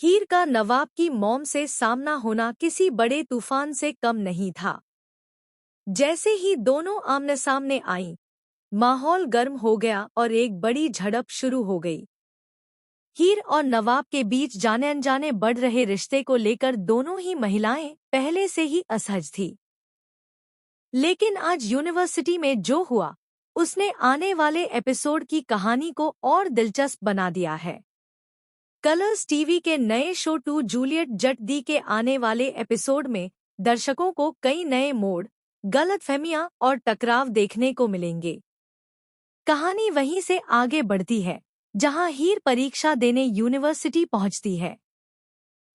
हीर का नवाब की मॉम से सामना होना किसी बड़े तूफान से कम नहीं था। जैसे ही दोनों आमने सामने आईं, माहौल गर्म हो गया और एक बड़ी झड़प शुरू हो गई। हीर और नवाब के बीच जाने अनजाने बढ़ रहे रिश्ते को लेकर दोनों ही महिलाएं पहले से ही असहज थी। लेकिन आज यूनिवर्सिटी में जो हुआ, उसने आने वाले एपिसोड की कहानी को और दिलचस्प बना दिया है। कलर्स टीवी के नए शो टू जूलियट जट दी के आने वाले एपिसोड में दर्शकों को कई नए मोड़, गलतफहमियां और टकराव देखने को मिलेंगे। कहानी वहीं से आगे बढ़ती है जहां हीर परीक्षा देने यूनिवर्सिटी पहुंचती है।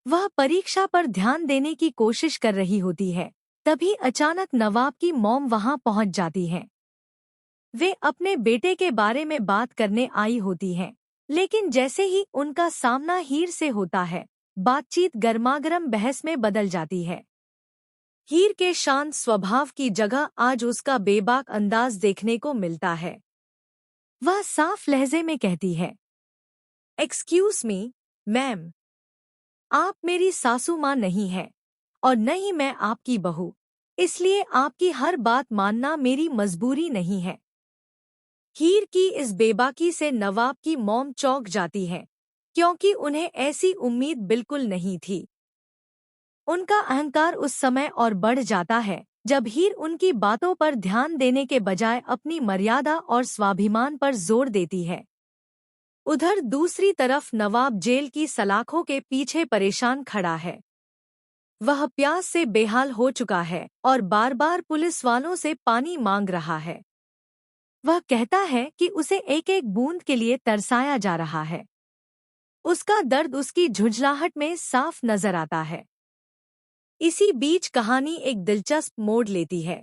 वह परीक्षा पर ध्यान देने की कोशिश कर रही होती है, तभी अचानक नवाब की मॉम वहां पहुंच जाती हैं। वे अपने बेटे के बारे में बात करने आई होती हैं, लेकिन जैसे ही उनका सामना हीर से होता है, बातचीत गर्मागर्म बहस में बदल जाती है। हीर के शांत स्वभाव की जगह आज उसका बेबाक अंदाज देखने को मिलता है। वह साफ लहजे में कहती है, एक्सक्यूज मी, मैम, आप मेरी सासू माँ नहीं है और न ही मैं आपकी बहू, इसलिए आपकी हर बात मानना मेरी मजबूरी नहीं है। हीर की इस बेबाकी से नवाब की मॉम चौंक जाती है, क्योंकि उन्हें ऐसी उम्मीद बिल्कुल नहीं थी। उनका अहंकार उस समय और बढ़ जाता है जब हीर उनकी बातों पर ध्यान देने के बजाय अपनी मर्यादा और स्वाभिमान पर जोर देती है। उधर दूसरी तरफ नवाब जेल की सलाखों के पीछे परेशान खड़ा है। वह प्यास से बेहाल हो चुका है और बार बार पुलिस वालों से पानी मांग रहा है। वह कहता है कि उसे एक एक बूंद के लिए तरसाया जा रहा है। उसका दर्द उसकी झुंझलाहट में साफ नजर आता है। इसी बीच कहानी एक दिलचस्प मोड़ लेती है।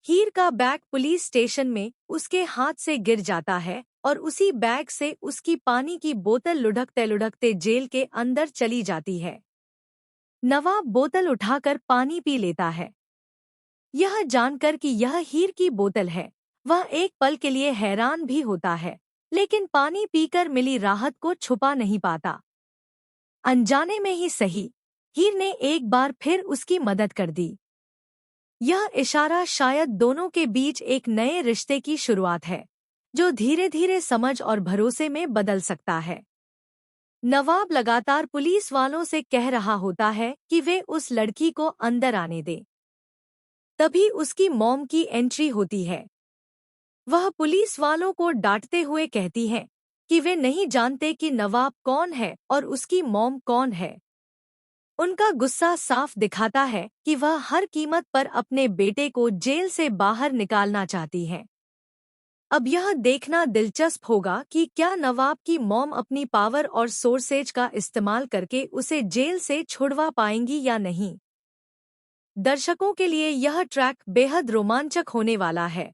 हीर का बैग पुलिस स्टेशन में उसके हाथ से गिर जाता है और उसी बैग से उसकी पानी की बोतल लुढ़कते लुढ़कते जेल के अंदर चली जाती है। नवाब बोतल उठाकर पानी पी लेता है। यह जानकर कि यह हीर की बोतल है, वह एक पल के लिए हैरान भी होता है, लेकिन पानी पीकर मिली राहत को छुपा नहीं पाता। अनजाने में ही सही, हीर ने एक बार फिर उसकी मदद कर दी। यह इशारा शायद दोनों के बीच एक नए रिश्ते की शुरुआत है, जो धीरे धीरे समझ और भरोसे में बदल सकता है। नवाब लगातार पुलिस वालों से कह रहा होता है कि वे उस लड़की को अंदर आने दें। तभी उसकी मॉम की एंट्री होती है। वह पुलिस वालों को डांटते हुए कहती है कि वे नहीं जानते कि नवाब कौन है और उसकी मॉम कौन है। उनका गुस्सा साफ दिखाता है कि वह हर कीमत पर अपने बेटे को जेल से बाहर निकालना चाहती है। अब यह देखना दिलचस्प होगा कि क्या नवाब की मॉम अपनी पावर और सोर्सेज का इस्तेमाल करके उसे जेल से छुड़वा पाएंगी या नहीं। दर्शकों के लिए यह ट्रैक बेहद रोमांचक होने वाला है,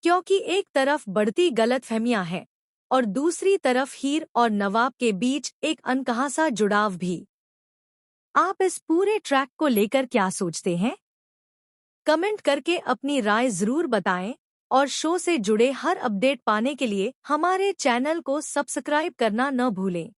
क्योंकि एक तरफ बढ़ती गलतफहमियां हैं और दूसरी तरफ हीर और नवाब के बीच एक अनकहा जुड़ाव भी। आप इस पूरे ट्रैक को लेकर क्या सोचते हैं? कमेंट करके अपनी राय जरूर बताएं और शो से जुड़े हर अपडेट पाने के लिए हमारे चैनल को सब्सक्राइब करना न भूलें।